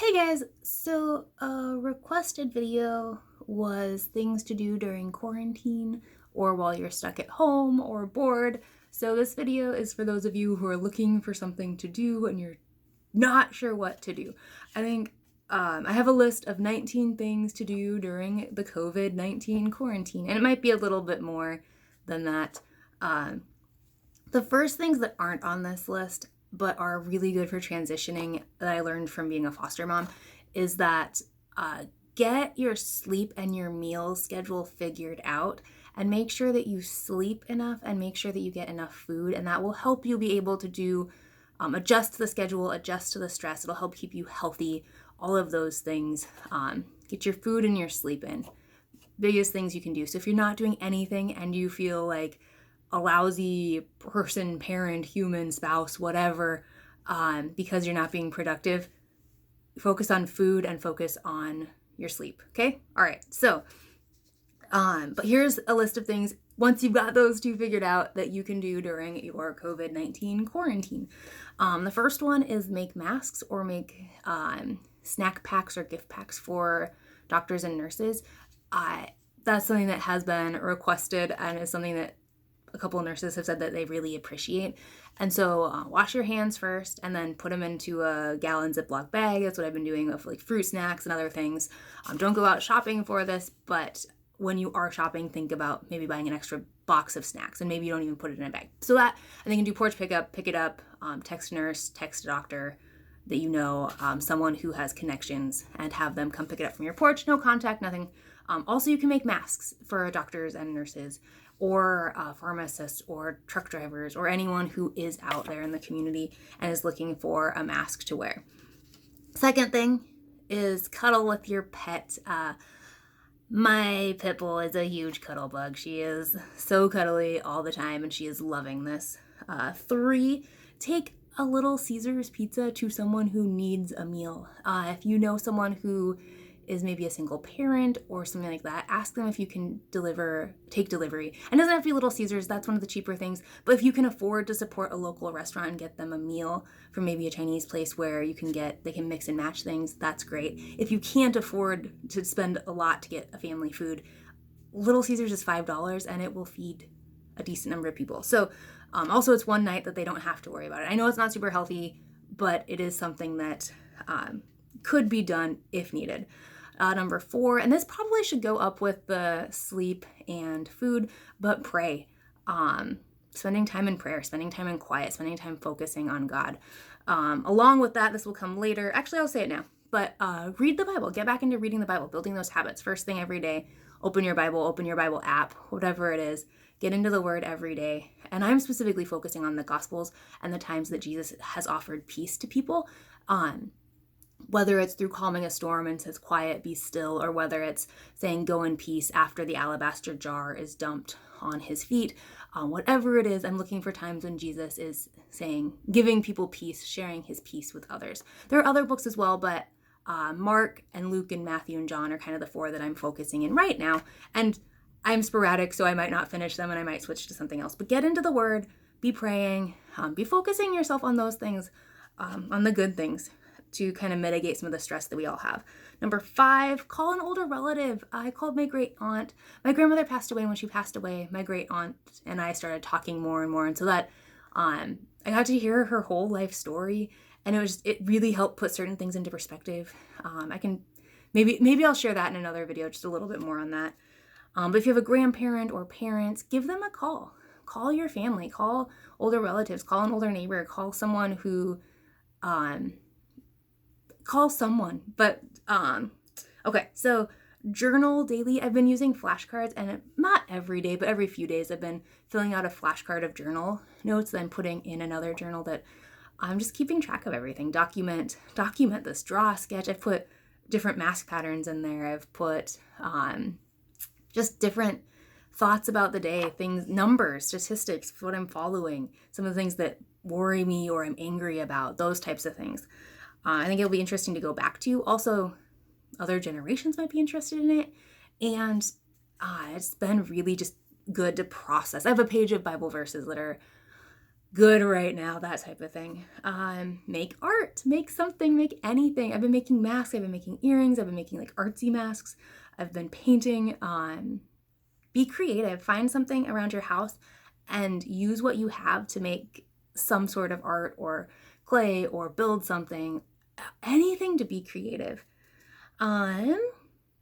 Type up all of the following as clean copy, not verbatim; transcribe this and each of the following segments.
Hey guys, so a requested video was things to do during quarantine or while you're stuck at home or bored. So this video is for those of you who are looking for something to do and you're not sure what to do. I think I have a list of 19 things to do during the COVID-19 quarantine, and it might be a little bit more than that. Um, the first things that aren't on this list but are really good for transitioning that I learned from being a foster mom is that get your sleep and your meal schedule figured out and make sure that you sleep enough and make sure that you get enough food, and that will help you be able to do adjust to the schedule, adjust to the stress. It'll help keep you healthy, all of those things. Get your food and your sleep in. Biggest things you can do. So if you're not doing anything and you feel like a lousy person, parent, human, spouse, whatever, because you're not being productive, focus on food and focus on your sleep. Okay? All right. So, but here's a list of things once you've got those two figured out that you can do during your COVID-19 quarantine. The first one is make masks or make snack packs or gift packs for doctors and nurses. That's something that has been requested and is something that a couple of nurses have said that they really appreciate. And so wash your hands first and then put them into a gallon Ziploc bag. That's what I've been doing with like fruit snacks and other things. Don't go out shopping for this, but when you are shopping, think about maybe buying an extra box of snacks and maybe you don't even put it in a bag. So that, and then you can do porch pickup, pick it up, text a nurse, text a doctor that you know, someone who has connections, and have them come pick it up from your porch. No contact, nothing. Also, you can make masks for doctors and nurses or pharmacists or truck drivers or anyone who is out there in the community and is looking for a mask to wear. Second thing is cuddle with your pet. My pit bull is a huge cuddle bug. She is so cuddly all the time and she is loving this. 3, take a Little Caesars pizza to someone who needs a meal. If you know someone who is maybe a single parent or something like that, ask them if you can take delivery. And it doesn't have to be Little Caesars, that's one of the cheaper things, but if you can afford to support a local restaurant and get them a meal from maybe a Chinese place where they can mix and match things, that's great. If you can't afford to spend a lot to get a family food, Little Caesars is $5 and it will feed a decent number of people. So also it's one night that they don't have to worry about it. I know it's not super healthy, but it is something that could be done if needed. Number 4, and this probably should go up with the sleep and food, but pray. Spending time in prayer, spending time in quiet, spending time focusing on God. Along with that, this will come later. Actually, I'll say it now. But read the Bible. Get back into reading the Bible, building those habits. First thing every day, open your Bible app, whatever it is. Get into the Word every day. And I'm specifically focusing on the Gospels and the times that Jesus has offered peace to people. Whether it's through calming a storm and says, quiet, be still, or whether it's saying, go in peace after the alabaster jar is dumped on his feet. Whatever it is, I'm looking for times when Jesus is saying, giving people peace, sharing his peace with others. There are other books as well, but Mark and Luke and Matthew and John are kind of the 4 that I'm focusing in right now. And I'm sporadic, so I might not finish them and I might switch to something else. But get into the Word, be praying, be focusing yourself on those things, on the good things, to kind of mitigate some of the stress that we all have. Number 5, call an older relative. I called my great aunt. My grandmother passed away, and when she passed away, my great aunt and I started talking more and more, and so that I got to hear her whole life story, and it really helped put certain things into perspective. I can maybe I'll share that in another video, just a little bit more on that. But if you have a grandparent or parents, give them a call. Call your family. Call older relatives. Call an older neighbor. Call someone who. Call someone. But okay, so journal daily. I've been using flashcards, and not every day, but every few days I've been filling out a flashcard of journal notes that I'm putting in another journal that I'm just keeping track of everything. Document this, draw a sketch. I've put different mask patterns in there. I've put just different thoughts about the day, things, numbers, statistics, what I'm following, some of the things that worry me or I'm angry about, those types of things. I think it'll be interesting to go back to. Also, other generations might be interested in it. And it's been really just good to process. I have a page of Bible verses that are good right now, that type of thing. Make art, make something, make anything. I've been making masks, I've been making earrings, I've been making like artsy masks, I've been painting. Be creative, find something around your house and use what you have to make some sort of art or clay or build something, anything to be creative. Oh,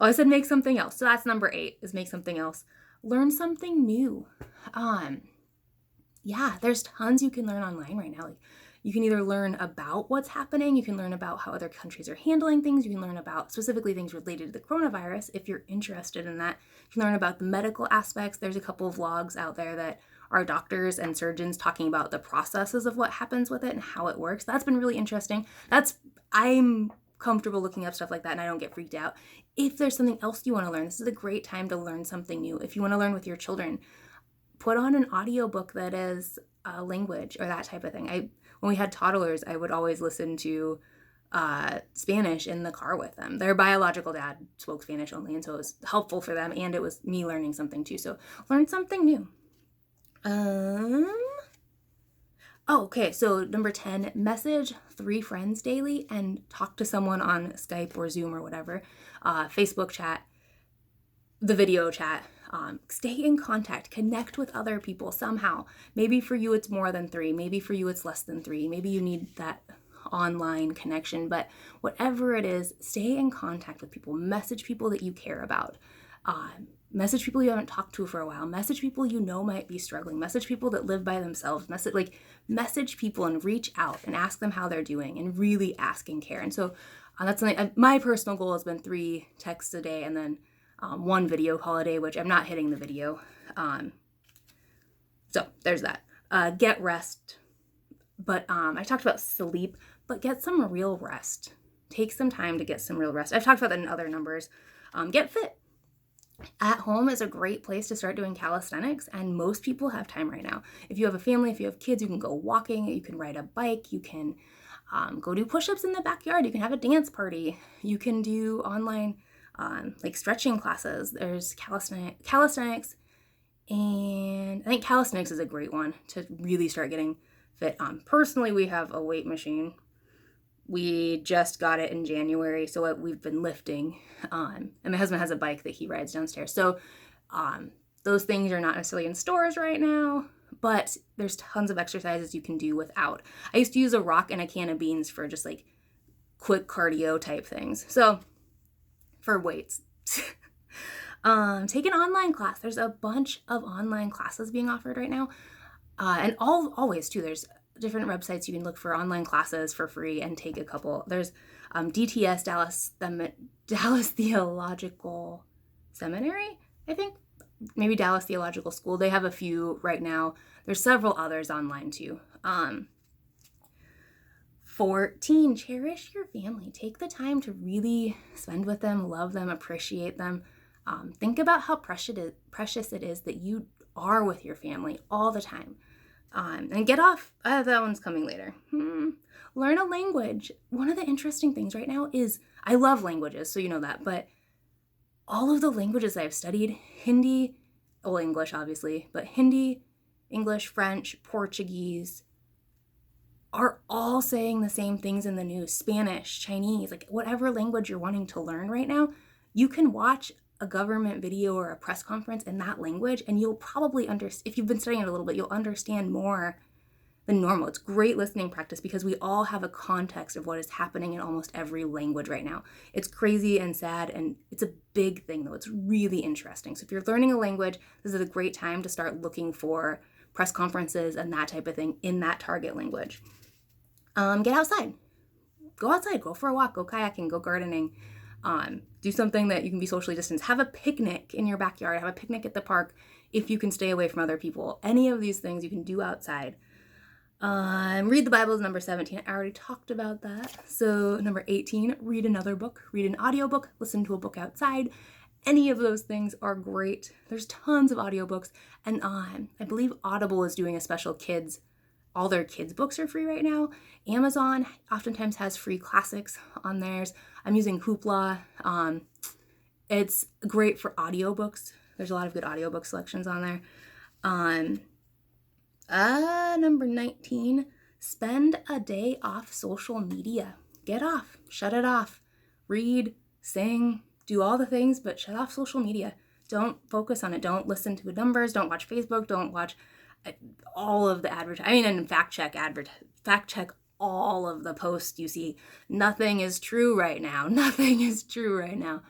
I said make something else. So that's number 8 is make something else. Learn something new. Yeah, there's tons you can learn online right now. Like you can either learn about what's happening, you can learn about how other countries are handling things, you can learn about specifically things related to the coronavirus if you're interested in that. You can learn about the medical aspects. There's a couple of vlogs out there that are doctors and surgeons talking about the processes of what happens with it and how it works. That's been really interesting. I'm comfortable looking up stuff like that and I don't get freaked out. If there's something else you want to learn, this is a great time to learn something new. If you want to learn with your children, put on an audiobook that is a language or that type of thing. When we had toddlers, I would always listen to Spanish in the car with them. Their biological dad spoke Spanish only, and so it was helpful for them, and it was me learning something too. So learn something new. Okay, so number 10, message 3 friends daily and talk to someone on Skype or Zoom or whatever, Facebook chat, the video chat. Stay in contact, connect with other people somehow. Maybe for you it's more than 3, maybe for you it's less than 3, maybe you need that online connection, but whatever it is, stay in contact with people, message people that you care about, message people you haven't talked to for a while, message people you know might be struggling, message people that live by themselves, message people and reach out and ask them how they're doing and really ask and care. And so that's something, my personal goal has been 3 texts a day and then 1 video call a day, which I'm not hitting the video. So there's that. Get rest. But I talked about sleep, but get some real rest. Take some time to get some real rest. I've talked about that in other numbers. Get fit. At home is a great place to start doing calisthenics, and most people have time right now. If you have a family, if you have kids, you can go walking, you can ride a bike, you can go do push-ups in the backyard, you can have a dance party, you can do online stretching classes. There's calisthenics, and I think calisthenics is a great one to really start getting fit. Personally, we have a weight machine. We just got it in January, so we've been lifting. And my husband has a bike that he rides downstairs. So those things are not necessarily in stores right now, but there's tons of exercises you can do without. I used to use a rock and a can of beans for just like quick cardio type things. So for weights. Take an online class. There's a bunch of online classes being offered right now. And always too, there's different websites you can look for online classes for free and take a couple. There's DTS, Dallas Theological Seminary, I think. Maybe Dallas Theological School. They have a few right now. There's several others online too. 14, cherish your family. Take the time to really spend with them, love them, appreciate them. Think about how precious it is that you are with your family all the time. And get off. That one's coming later. Learn a language. One of the interesting things right now is, I love languages, so you know that, but all of the languages I've studied, Hindi, well, English obviously, but Hindi, English, French, Portuguese, are all saying the same things in the news. Spanish, Chinese, like whatever language you're wanting to learn right now, you can watch a government video or a press conference in that language, and you'll probably if you've been studying it a little bit, you'll understand more than normal. It's great listening practice because we all have a context of what is happening in almost every language right now. It's crazy and sad, and it's a big thing though. It's really interesting. So if you're learning a language, this is a great time to start looking for press conferences and that type of thing in that target language. Get outside. Go outside, go for a walk, go kayaking, go gardening. Do something that you can be socially distanced. Have a picnic in your backyard. Have a picnic at the park if you can stay away from other people. Any of these things you can do outside. Read the Bible is number 17. I already talked about that. So number 18, read another book. Read an audiobook. Listen to a book outside. Any of those things are great. There's tons of audiobooks. And I believe Audible is doing a special all their kids' books are free right now. Amazon oftentimes has free classics on theirs. I'm using Hoopla. It's great for audiobooks. There's a lot of good audiobook selections on there. Number 19, spend a day off social media. Get off, shut it off, read, sing, do all the things, but shut off social media. Don't focus on it. Don't listen to the numbers. Don't watch Facebook. Don't watch all of the advertising. And fact check all of the posts you see. Nothing is true right now. Nothing is true right now.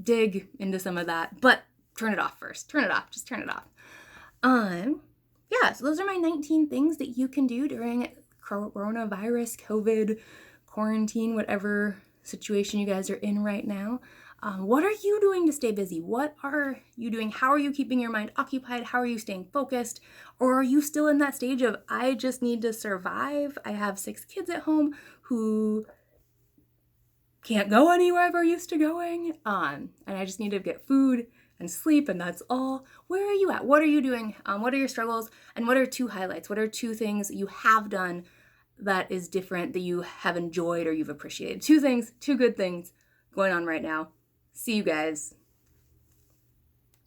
Dig into some of that, but turn it off first. Turn it off. Just turn it off. Yeah, so those are my 19 things that you can do during coronavirus, COVID, quarantine, whatever situation you guys are in right now. What are you doing to stay busy? What are you doing? How are you keeping your mind occupied? How are you staying focused? Or are you still in that stage of, I just need to survive? I have 6 kids at home who can't go anywhere we're used to going, and I just need to get food and sleep, and that's all. Where are you at? What are you doing? What are your struggles? And what are 2 highlights? What are 2 things you have done that is different, that you have enjoyed or you've appreciated? 2 things, 2 good things going on right now. See you guys.